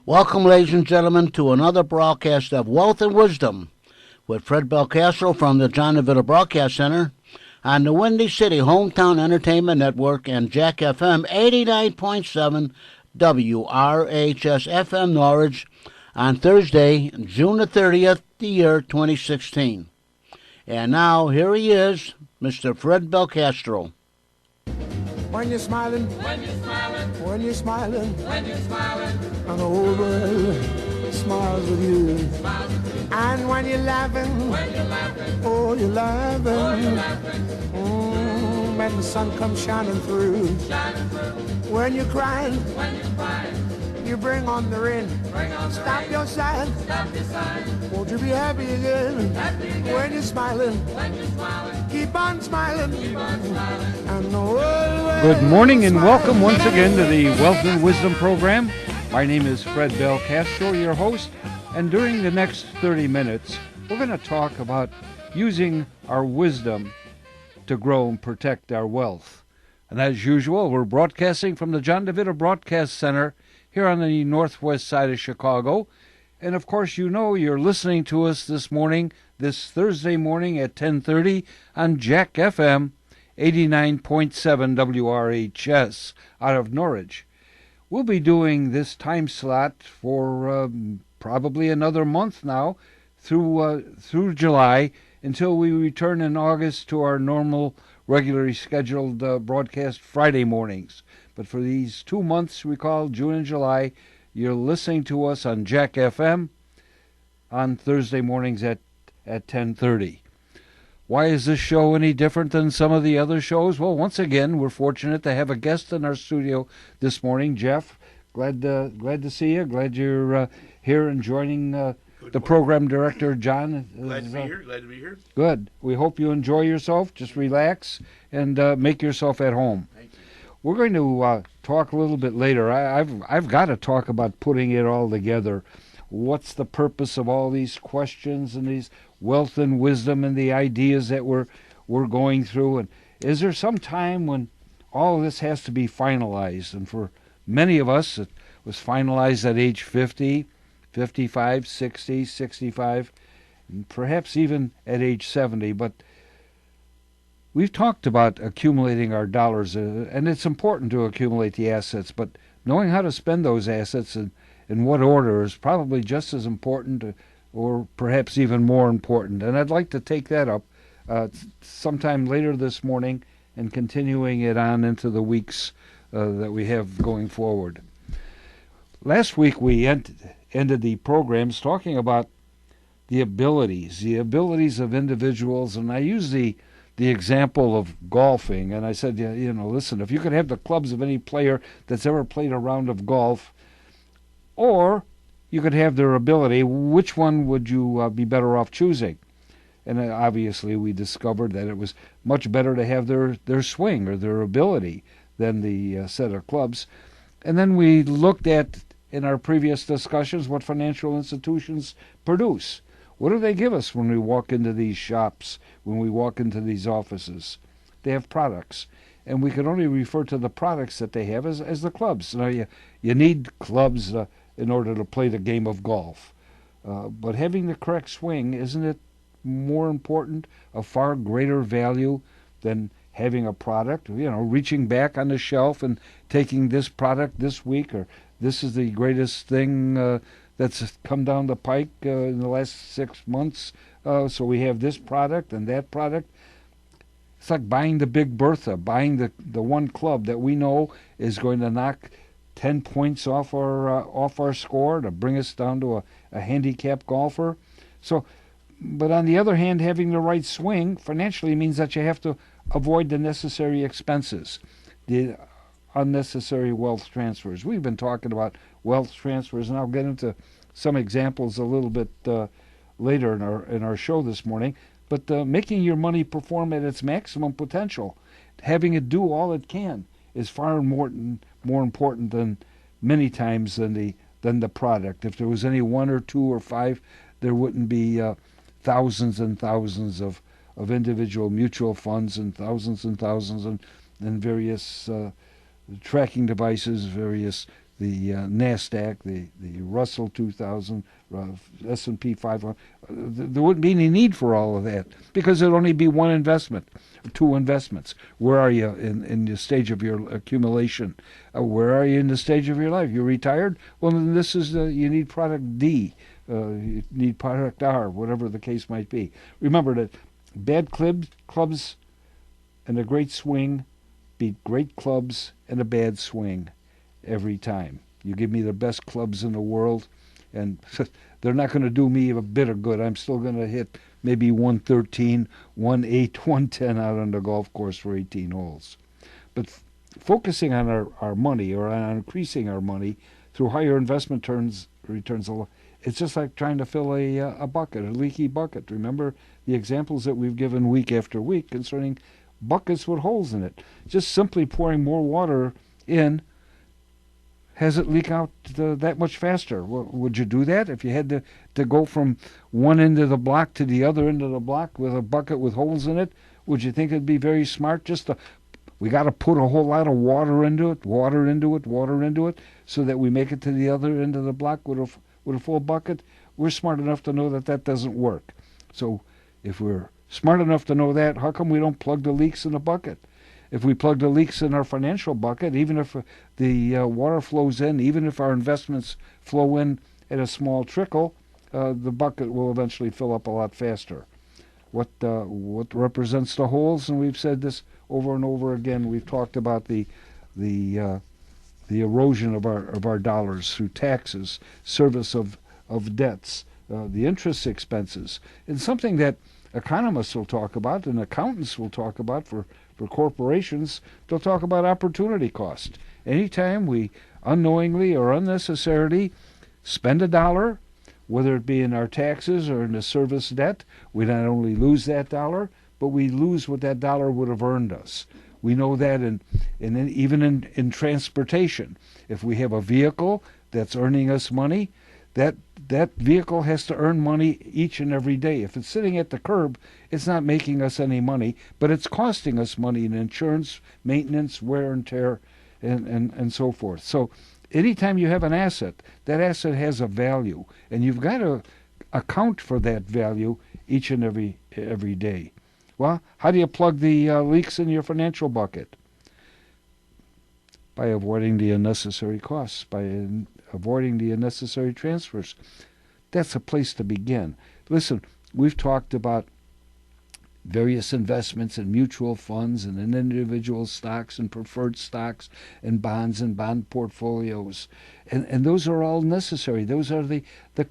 Welcome, ladies and gentlemen, to another broadcast of Wealth and Wisdom with Fred Belcastro from the John DeVito Broadcast Center on the Windy City Hometown Entertainment Network and Jack FM 89.7 WRHS FM Norwich on Thursday, June the 30th, the year 2016. And now, here he is, Mr. Fred Belcastro. When you're smiling, When you're smiling, when you're smiling, when you're smiling, and the whole world smiles with you. smiles with you. And when you're laughing, When you're laughing, oh, you're laughing. oh, you're laughing, When the sun comes shining through. shining through. When you're crying, When you're crying, you bring on the rain. bring on the Stop rain. your sighing. Stop your sighing. Won't you be happy again? Happy again. When you're smiling, When you're smiling, keep on smiling. keep on smiling. And the whole world Good morning and smiles. welcome once again to the Wealth and Wisdom program. My name is Fred Belcastro, your host, and during the next 30 minutes, we're going to talk about using our wisdom to grow and protect our wealth. And as usual, we're broadcasting from the John DeVito Broadcast Center here on the northwest side of Chicago. And of course, you know you're listening to us this morning, this Thursday morning at 10:30 on Jack FM 89.7 WRHS out of Norwich. We'll be doing this time slot for probably another month now through July until we return in August to our normal regularly scheduled broadcast Friday mornings. But for these 2 months we call June and July, you're listening to us on Jack FM on Thursday mornings at 10:30. Why is this show any different than some of the other shows? Well, once again, we're fortunate to have a guest in our studio this morning. Jeff, glad to see you. Glad you're here and joining the program director, John. Glad to be here. Glad to be here. Good. We hope you enjoy yourself. Just relax and make yourself at home. Thank you. We're going to talk a little bit later. I've got to talk about putting it all together. What's the purpose of all these questions and these wealth and wisdom and the ideas that we're going through? And is there some time when all of this has to be finalized? And for many of us, it was finalized at age 50, 55, 60, 65, and perhaps even at age 70. But we've talked about accumulating our dollars, and it's important to accumulate the assets, but knowing how to spend those assets and in what order is probably just as important or perhaps even more important. And I'd like to take that up sometime later this morning and continuing it on into the weeks that we have going forward. Last week we ended the programs talking about the abilities of individuals, and I used the example of golfing, and I said, listen, if you could have the clubs of any player that's ever played a round of golf, or you could have their ability, which one would you be better off choosing? And obviously we discovered that it was much better to have their swing or their ability than the set of clubs. And then we looked at, in our previous discussions, what financial institutions produce. What do they give us when we walk into these shops, when we walk into these offices? They have products. And we can only refer to the products that they have as the clubs. Now, you need clubs in order to play the game of golf. But having the correct swing, isn't it more important, a far greater value than having a product? Reaching back on the shelf and taking this product this week, or this is the greatest thing that's come down the pike in the last 6 months. So we have this product and that product. It's like buying the Big Bertha, buying the one club that we know is going to knock 10 points off our score to bring us down to a handicap golfer. So, but on the other hand, having the right swing financially means that you have to avoid the necessary expenses, the unnecessary wealth transfers. We've been talking about wealth transfers, and I'll get into some examples a little bit later in our show this morning. But making your money perform at its maximum potential, having it do all it can, is far more important than many times than the product. If there was any one or two or five, there wouldn't be thousands and thousands of individual mutual funds and thousands and various tracking devices, various NASDAQ, the Russell 2000, S&P 500. There wouldn't be any need for all of that because it'd only be one investment, two investments. Where are you in the stage of your accumulation? Where are you in the stage of your life? You're retired? Well, then this is you need product D. You need product R, whatever the case might be. Remember that bad clubs and a great swing beat great clubs and a bad swing every time. You give me the best clubs in the world, and they're not going to do me a bit of good. I'm still going to hit maybe 113, 1-8, 110 out on the golf course for 18 holes. But focusing on our money or on increasing our money through higher investment returns, it's just like trying to fill a bucket, a leaky bucket. Remember the examples that we've given week after week concerning buckets with holes in it. Just simply pouring more water in has it leak out that much faster. Would you do that if you had to go from one end of the block to the other end of the block with a bucket with holes in it? Would you think it'd be very smart we got to put a whole lot of water into it, so that we make it to the other end of the block with a full bucket? We're smart enough to know that doesn't work. So if we're smart enough to know that, how come we don't plug the leaks in the bucket? If we plug the leaks in our financial bucket, even if the water flows in, even if our investments flow in at a small trickle, the bucket will eventually fill up a lot faster. What represents the holes? And we've said this over and over again. We've talked about the erosion of our dollars through taxes, service of debts, the interest expenses, and something that economists will talk about and accountants will talk about for corporations. They'll talk about opportunity cost. Anytime we unknowingly or unnecessarily spend a dollar, whether it be in our taxes or in the service debt, we not only lose that dollar, but we lose what that dollar would have earned us. We know that even in transportation. If we have a vehicle that's earning us money, that vehicle has to earn money each and every day. If it's sitting at the curb, it's not making us any money, but it's costing us money in insurance, maintenance, wear and tear, and so forth. So anytime you have an asset, that asset has a value, and you've got to account for that value each and every day. Well, how do you plug the leaks in your financial bucket? By avoiding the unnecessary costs, by avoiding the unnecessary transfers. That's a place to begin. Listen, we've talked about various investments in mutual funds and in individual stocks and preferred stocks and bonds and bond portfolios. And those are all necessary. Those are the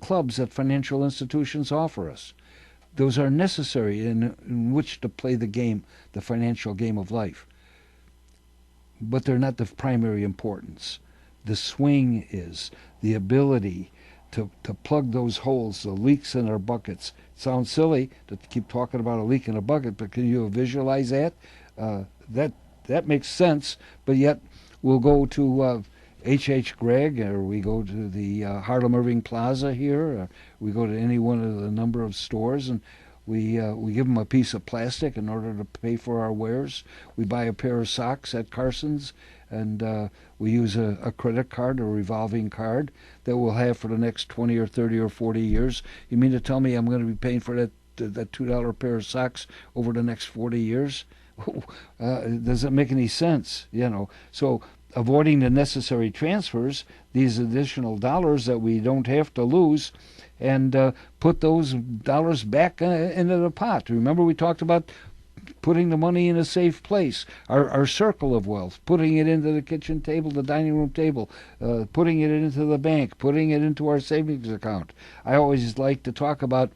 clubs that financial institutions offer us. Those are necessary in which to play the game, the financial game of life. But they're not the primary importance. The swing is the ability to plug those holes, the leaks in our buckets. It sounds silly to keep talking about a leak in a bucket, but can you visualize that? That makes sense, but yet we'll go to H.H. Gregg, or we go to the Harlem Irving Plaza here, or we go to any one of the number of stores, and we give them a piece of plastic in order to pay for our wares. We buy a pair of socks at Carson's, and we use a credit card, a revolving card, that we'll have for the next 20 or 30 or 40 years. You mean to tell me I'm going to be paying for that $2 pair of socks over the next 40 years? Does it make any sense? So avoiding the necessary transfers, these additional dollars that we don't have to lose, and put those dollars back into the pot. Remember, we talked about putting the money in a safe place, our circle of wealth, putting it into the kitchen table, the dining room table, putting it into the bank, putting it into our savings account. I always like to talk about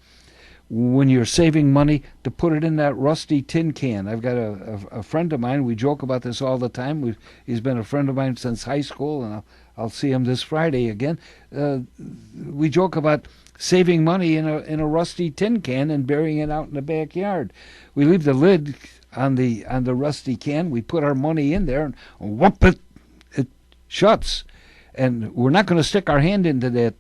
when you're saving money, to put it in that rusty tin can. I've got a friend of mine, we joke about this all the time. He's been a friend of mine since high school, and I'll see him this Friday again. We joke about saving money in a rusty tin can and burying it out in the backyard. We leave the lid on the rusty can. We put our money in there, and whoop, it shuts. And we're not going to stick our hand into that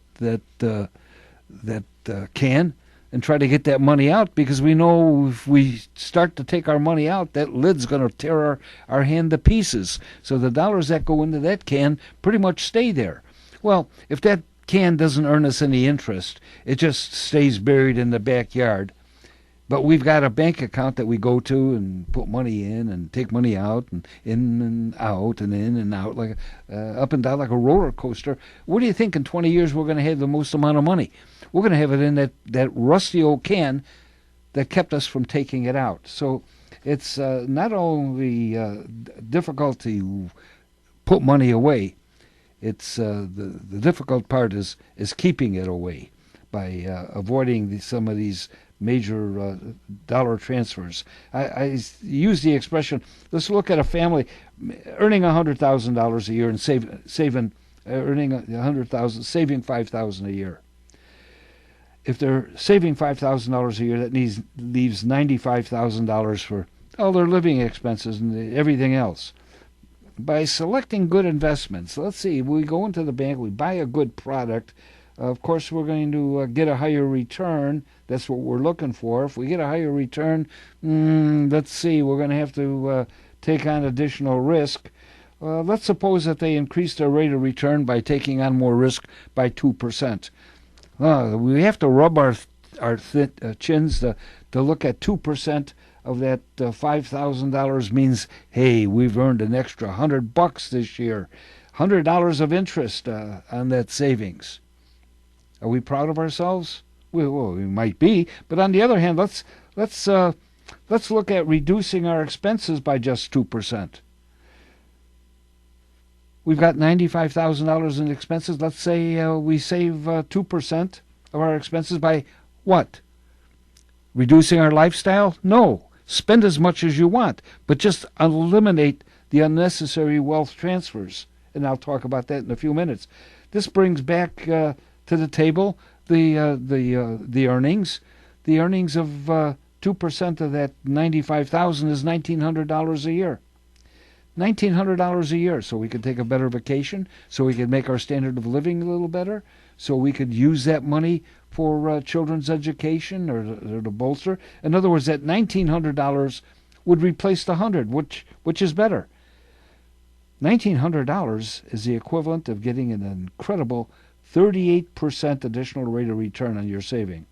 can. and try to get that money out, because we know if we start to take our money out, that lid's going to tear our hand to pieces. So the dollars that go into that can pretty much stay there. Well, if that can doesn't earn us any interest, it just stays buried in the backyard. But we've got a bank account that we go to and put money in and take money out and in and out and in and out, like up and down like a roller coaster. What do you think in 20 years we're going to have the most amount of money? We're going to have it in that rusty old can that kept us from taking it out. So it's not only difficult to put money away, it's the difficult part is keeping it away by avoiding some of these major dollar transfers. I use the expression, let's look at a family earning $100,000 a year and saving earning $100,000, saving $5,000 a year. If they're saving $5,000 a year, that leaves $95,000 for all their living expenses and everything else. By selecting good investments, let's see, we go into the bank, we buy a good product. Of course, we're going to get a higher return. That's what we're looking for. If we get a higher return, let's see, we're going to have to take on additional risk. Let's suppose that they increase their rate of return by taking on more risk by 2%. We have to rub our chins to look at 2% of that $5,000 means, hey, we've earned an extra $100 this year, $100 of interest on that savings. Are we proud of ourselves? Well, we might be, but on the other hand, let's look at reducing our expenses by just 2%. We've got $95,000 in expenses. Let's say we save 2% of our expenses by what? Reducing our lifestyle? No. Spend as much as you want, but just eliminate the unnecessary wealth transfers. And I'll talk about that in a few minutes. This brings back to the table the earnings. The earnings of 2% of that $95,000 is $1,900 a year. $1,900 a year, so we could take a better vacation, so we could make our standard of living a little better, so we could use that money for children's education or to bolster. In other words, that $1,900 would replace the $100, which is better. $1,900 is the equivalent of getting an incredible 38% additional rate of return on your saving.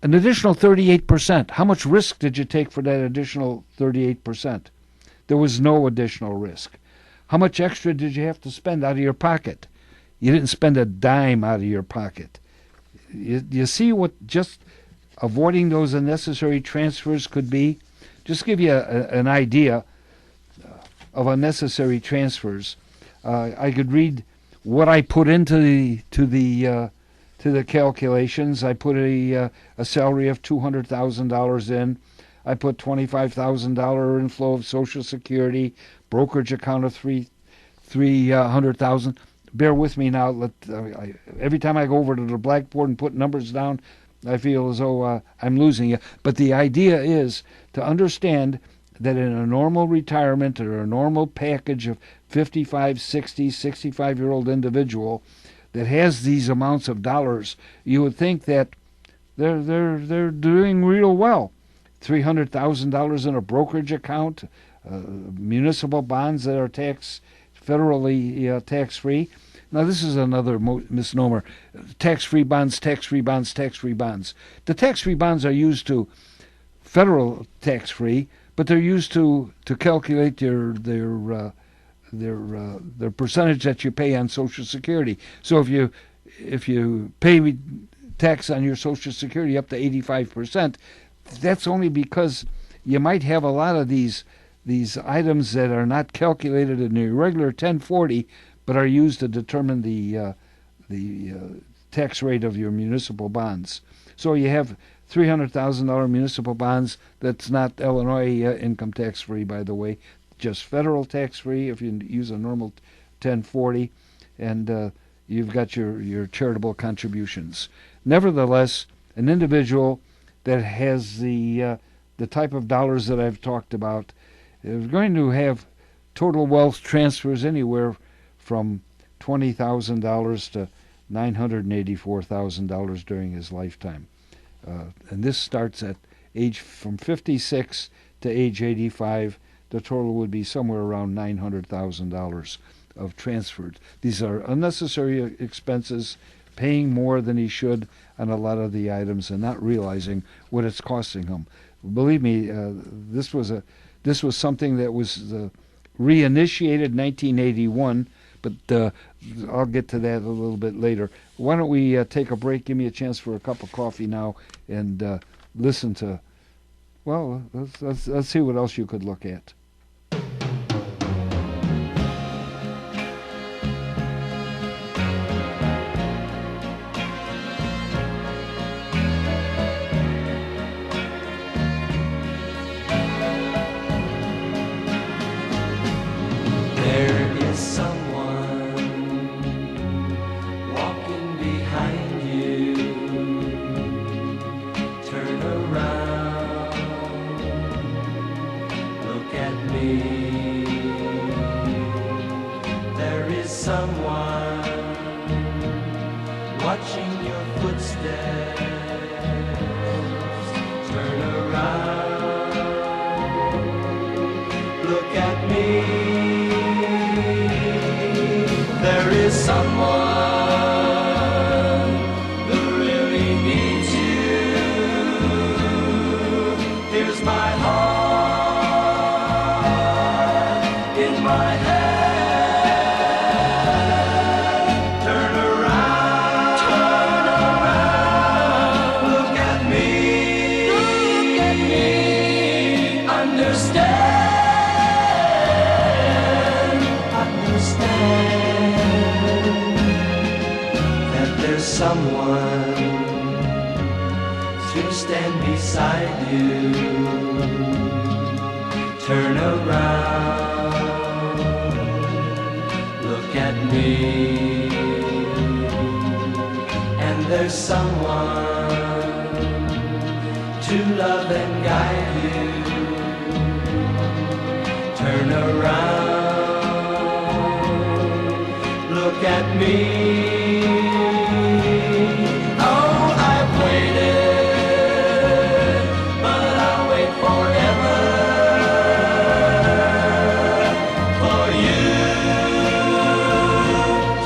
An additional 38%. How much risk did you take for that additional 38%? There was no additional risk. How much extra did you have to spend out of your pocket? You didn't spend a dime out of your pocket. You see what just avoiding those unnecessary transfers could be? Just to give you an idea of unnecessary transfers, I could read what I put into the calculations. I put a salary of $200,000 in. I put $25,000 inflow of Social Security, brokerage account of $300,000. Bear with me now. Every time I go over to the blackboard and put numbers down, I feel as though I'm losing you. But the idea is to understand that in a normal retirement or a normal package of 55, 60, 65-year-old individual that has these amounts of dollars, you would think that they're doing real well. $300,000 in a brokerage account, municipal bonds that are federally tax-free. Now, this is another misnomer. Tax-free bonds, tax-free bonds, tax-free bonds. The tax-free bonds are used to federal tax-free, but they're used to calculate their percentage that you pay on Social Security. So if you pay tax on your Social Security up to 85%, that's only because you might have a lot of these items that are not calculated in the regular 1040, but are used to determine the tax rate of your municipal bonds. So you have $300,000 municipal bonds. That's not Illinois income tax free, by the way, just federal tax free if you use a normal 1040, and you've got your charitable contributions. Nevertheless, an individual that has the type of dollars that I've talked about is going to have total wealth transfers anywhere from $20,000 to $984,000 during his lifetime. And this starts at age from 56 to age 85. The total would be somewhere around $900,000 of transfers. These are unnecessary expenses, paying more than he should on a lot of the items and not realizing what it's costing him. Believe me, this was something that was reinitiated in 1981, but I'll get to that a little bit later. Why don't we take a break? Give me a chance for a cup of coffee now and listen to. Well, let's see what else you could look at. There is someone walking behind you. Turn around, look at me. There is someone watching your footsteps. Turn around, look at me. There is someone who really needs you. Here's my heart in my hand. Turn around, look at me, understand that there's someone to stand beside you. Turn around, look at me, and there's someone to love and guide you. Turn around, look at me. Oh, I've waited, but I'll wait forever for you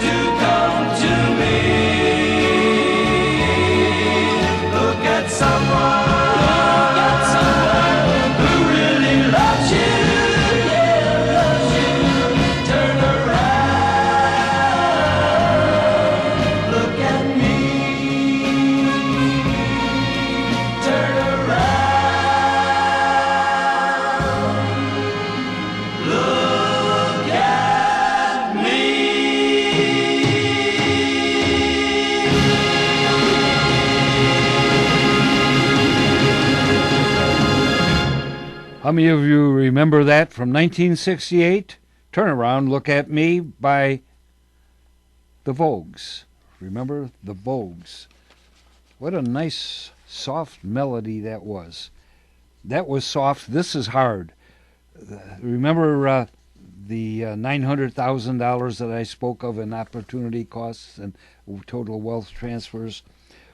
to come to me. Look at someone who really loves you. Turn around, look at me. Turn around, look at me. How many of you remember that from 1968? Turn Around, Look at Me by the Vogues. Remember the Vogues? What a nice, soft melody that was. That was soft. This is hard. Remember the $900,000 that I spoke of in opportunity costs and total wealth transfers?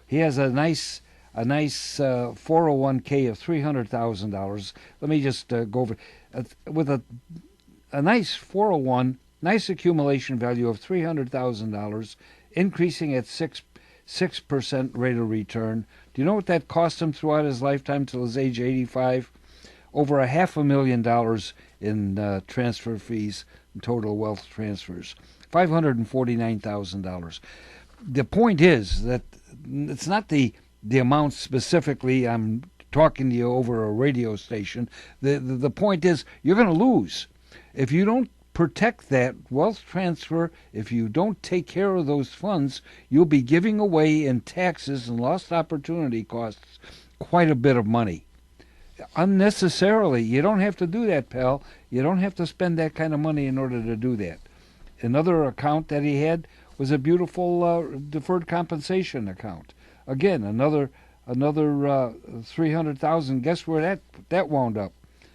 He has a nice 401k of $300,000. Let me just go over with a nice 401, nice accumulation value of $300,000, increasing at 6% rate of return. Do you know what that cost him throughout his lifetime till his age 85? Over $500,000 in transfer fees and total wealth transfers. $549,000. The point is that it's not the amount specifically. I'm talking to you over a radio station. The point is you're going to lose. If you don't protect that wealth transfer, if you don't take care of those funds, you'll be giving away in taxes and lost opportunity costs quite a bit of money. Unnecessarily. You don't have to do that, pal. You don't have to spend that kind of money in order to do that. Another account that he had was a beautiful deferred compensation account. Again, another $300,000. Guess where that wound up?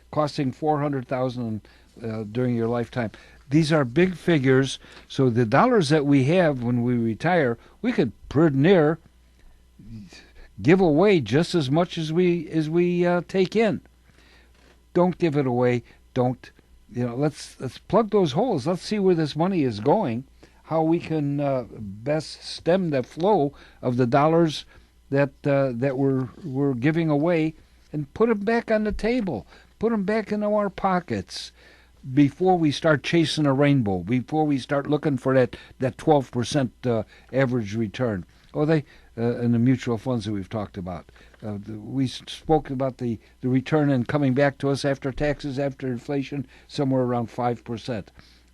Costing $400,000 during your lifetime. These are big figures. So the dollars that we have when we retire, we could pretty near give away just as much as we take in. Don't give it away. Don't, let's plug those holes. Let's see where this money is going, how we can best stem the flow of the dollars that we're giving away, and put them back on the table, put them back into our pockets before we start chasing a rainbow, before we start looking for that 12% average return. In the mutual funds that we've talked about. We spoke about the return and coming back to us after taxes, after inflation, somewhere around 5%.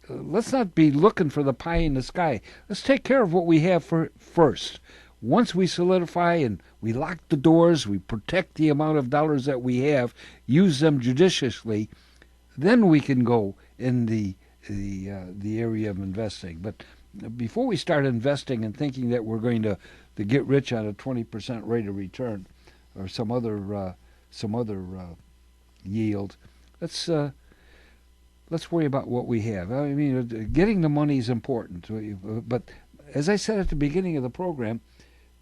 Let's not be looking for the pie in the sky. Let's take care of what we have first. Once we solidify and we lock the doors, we protect the amount of dollars that we have, use them judiciously, then we can go in the area of investing. But before we start investing and thinking that we're going to get rich on a 20% rate of return or some other yield, let's worry about what we have. I mean, getting the money is important, but as I said at the beginning of the program,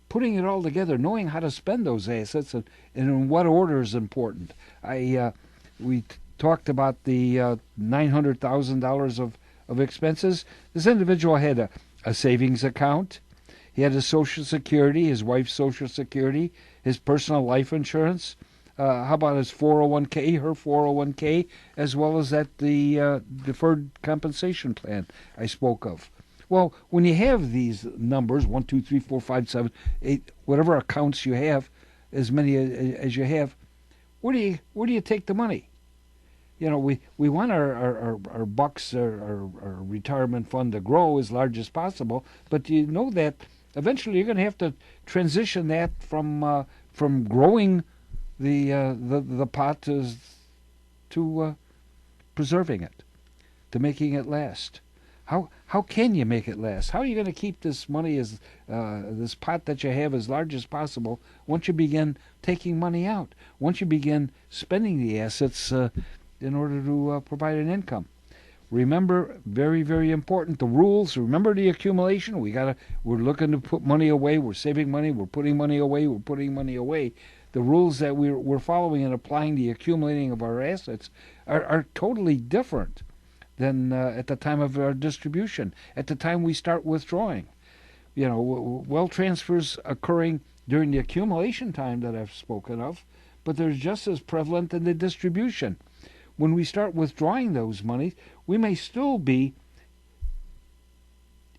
putting it all together, knowing how to spend those assets and in what order is important. We talked about the $900,000 of expenses. This individual had a savings account. He had his Social Security, his wife's Social Security, his personal life insurance. How about his 401k, her 401k, as well as the deferred compensation plan I spoke of. Well, when you have these numbers, 1, 2, 3, 4, 5, 7, 8, whatever accounts you have, as many as you have, where do you take the money? We want our bucks, our retirement fund to grow as large as possible, but you know that eventually you're going to have to transition that from growing the pot to preserving it, to making it last. How can you make it last? How are you going to keep this money this pot that you have as large as possible once you begin taking money out? Once you begin spending the assets in order to provide an income? Remember, very, very important, the rules. Remember the accumulation. We're looking to put money away. We're saving money. We're putting money away. We're putting money away. The rules that we're following and applying the accumulating of our assets are totally different than at the time of our distribution, at the time we start withdrawing. Wealth transfers occurring during the accumulation time that I've spoken of, but they're just as prevalent in the distribution. When we start withdrawing those monies, we may still be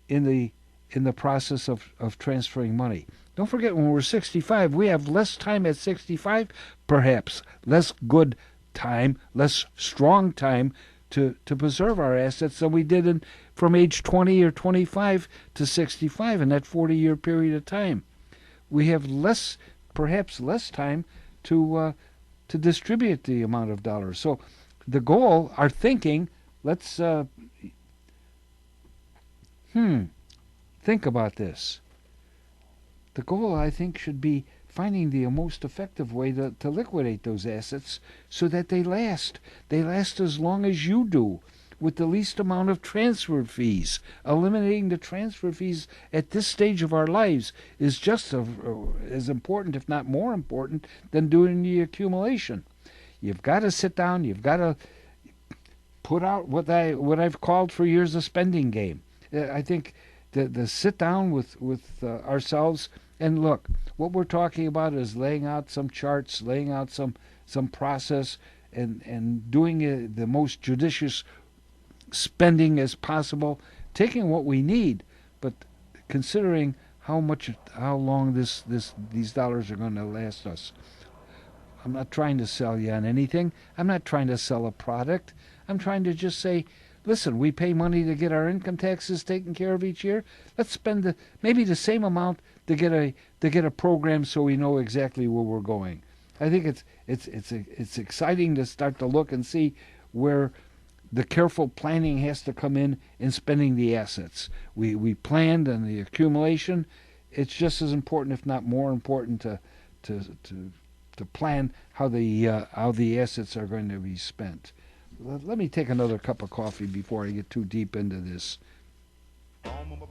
in the process of transferring money. Don't forget, when we're 65, we have less time at 65, perhaps less good time, less strong time to preserve our assets than we did from age 20 or 25 to 65 in that 40-year period of time. We have perhaps less time to distribute the amount of dollars. So the goal, our thinking, let's think about this. The goal, I think, should be finding the most effective way to liquidate those assets so that they last. They last as long as you do, with the least amount of transfer fees. Eliminating the transfer fees at this stage of our lives is just as important, if not more important, than doing the accumulation. You've got to sit down. You've got to put out what I've called for years a spending game. I think the sit down with ourselves and look. What we're talking about is laying out some charts, laying out some process, and doing the most judicious spending as possible, taking what we need, but considering how long these dollars are going to last us. I'm not trying to sell you on anything. I'm not trying to sell a product. I'm trying to just say, listen, we pay money to get our income taxes taken care of each year. Let's spend maybe the same amount to get a program so we know exactly where we're going. I think it's exciting to start to look and see where the careful planning has to come in spending the assets. We planned on the accumulation. It's just as important, if not more important, to plan how the assets are going to be spent. Let me take another cup of coffee before I get too deep into this. Dang a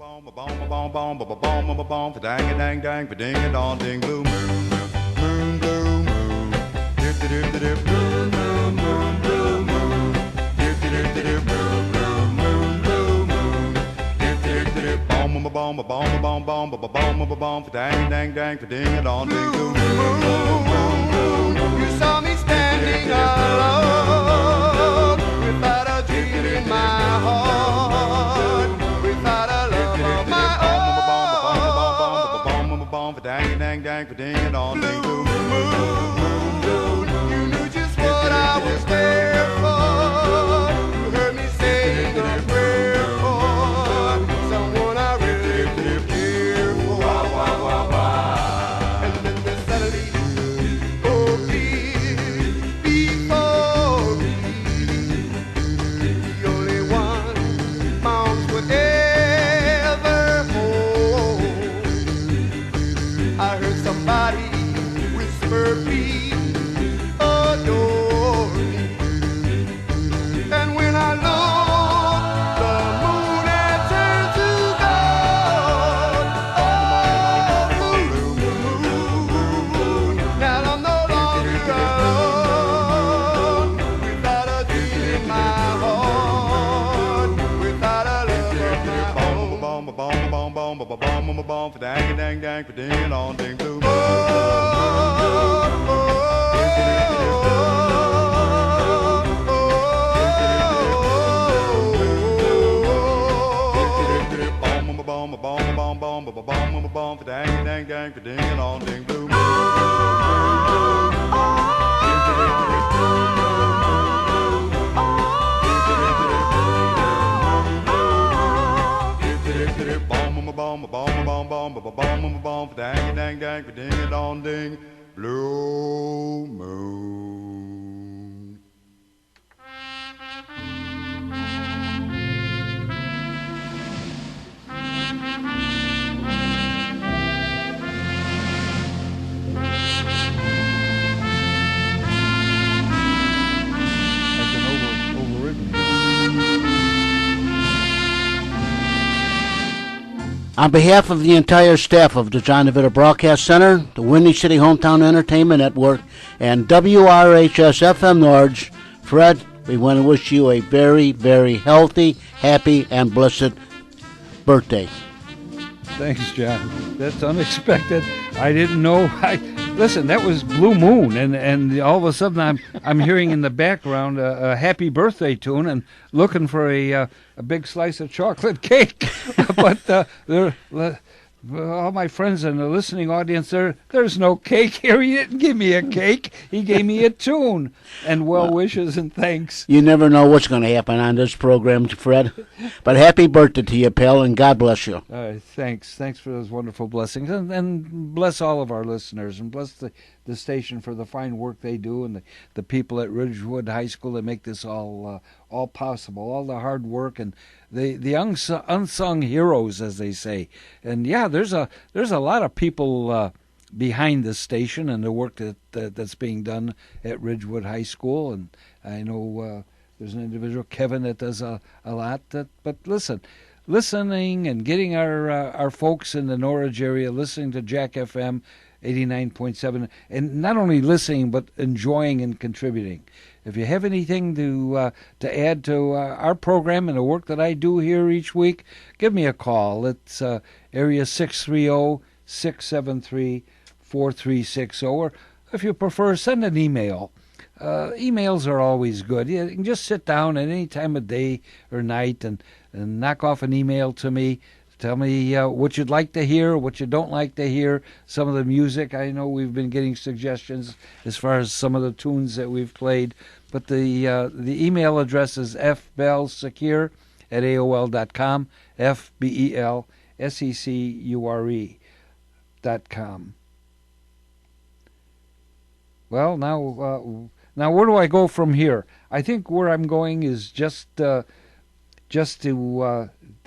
dang dang, ding a dong ding blue moon. Blue moon, moon, blue moon. Blue moon, blue moon. Bomb, bomb, bomb, bomb, bomb, bomb, bomb, bomb, dang, dang, dang, ding it on, ding, blue moon. You saw me standing alone without a dream in my heart, without a love of my own. Dang, dang, dang, ding it on, ding, blue moon. You knew just what I was there for. You heard me saying a prayer for someone I really did care for. And then the suddenly, oh please, before me, the only one my arms would ever hold. I heard somebody whisper, please adore me. And when I looked, the moon had turned to gold. Oh, blue moon. Now I'm no longer alone, without a dream in my heart, without a love of my own. Bomb, bomb, bomb, bomb, bomb, bomb, bomb, dang, dang, dang, ding it on, ding, blue moon. Dang, dang, dang, ding it on, ding, blue moon. Bomb, bomb, bomb, bomb, bomb, bomb, bomb, dang, dang, dang, ding it on, ding, blue moon. That's an overridden. On behalf of the entire staff of the John DeVito Broadcast Center, the Windy City Hometown Entertainment Network, and WRHS FM Norge, Fred, we want to wish you a very, very healthy, happy, and blessed birthday. Thanks, John. That's unexpected. I didn't know. Listen, that was Blue Moon, and all of a sudden I'm hearing in the background a happy birthday tune and looking for a big slice of chocolate cake. But all my friends in the listening audience, there's no cake here. He didn't give me a cake. He gave me a tune and well wishes and thanks. You never know what's going to happen on this program, Fred. But happy birthday to you, pal, and God bless you. Thanks for those wonderful blessings, and bless all of our listeners, and bless the station for the fine work they do, and the people at Ridgewood High School that make this all possible, all the hard work and the unsung heroes, as they say. And yeah, there's a lot of people behind this station and the work that's being done at Ridgewood High School, and I know there's an individual, Kevin, that does a lot. But listening and getting our folks in the Norwich area listening to Jack FM 89.7, and not only listening but enjoying and contributing. If you have anything to add to our program and the work that I do here each week, give me a call. It's area 630-673-4360, or if you prefer, send an email. Emails are always good. You can just sit down at any time of day or night and knock off an email to me. Tell me what you'd like to hear, what you don't like to hear, some of the music. I know we've been getting suggestions as far as some of the tunes that we've played. But the email address is fbelsecure@aol.com, fbelsecure.com. Well, now where do I go from here? I think where I'm going is just to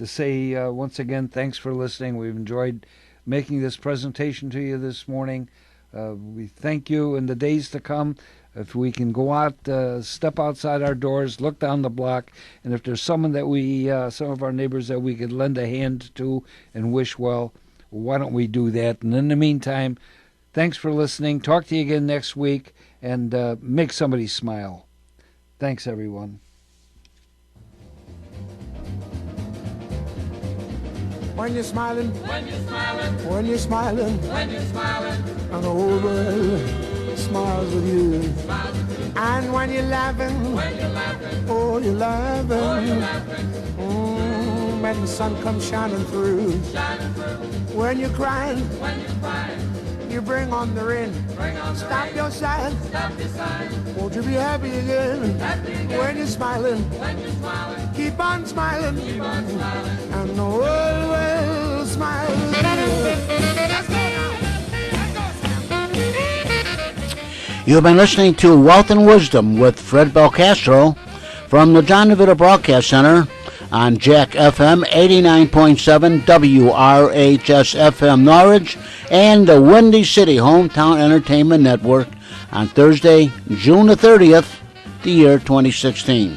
say once again, thanks for listening. We've enjoyed making this presentation to you this morning. We thank you in the days to come. If we can go out, step outside our doors, look down the block, and if there's someone that some of our neighbors that we could lend a hand to and wish well, why don't we do that? And in the meantime, Thanks for listening. Talk to you again next week, and make somebody smile. Thanks, everyone. When you're smiling, When you're smiling, when you're smiling, when you're smiling, and the whole world smiles with you. And when you're laughing, when you're laughing, oh, you're laughing. laughing, When the sun comes shining through. shining through. When you're crying, When you're crying, you bring on the rain. bring on the Stop rain. your sighing. Stop your sighing. Won't you be happy again? Happy again. When you're smiling, When you're smiling, keep on smiling. keep on smiling. And the world will smile with you. Let's go now. Let's go, Sam. You've been listening to Wealth and Wisdom with Fred Belcastro from the John DeVito Broadcast Center on Jack FM 89.7 WRHS FM Norwich and the Windy City Hometown Entertainment Network on Thursday, June the 30th, the year 2016.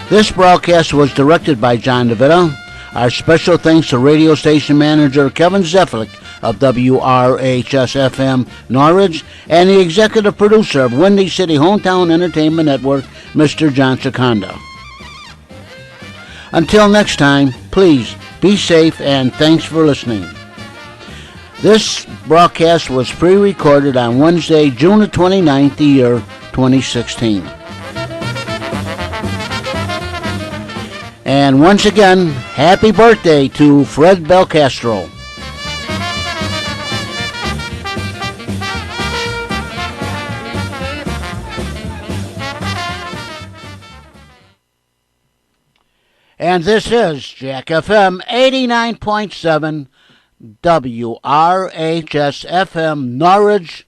This broadcast was directed by John DeVito. Our special thanks to radio station manager Kevin Zeflik of WRHS-FM Norwich and the executive producer of Windy City Hometown Entertainment Network, Mr. John Seconda. Until next time, please be safe and thanks for listening. This broadcast was pre-recorded on Wednesday, June the 29th, the year 2016. And once again, happy birthday to Fred Belcastro. And this is Jack FM 89.7 WRHS FM Norwich,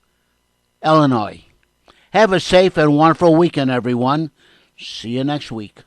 Illinois. Have a safe and wonderful weekend, everyone. See you next week.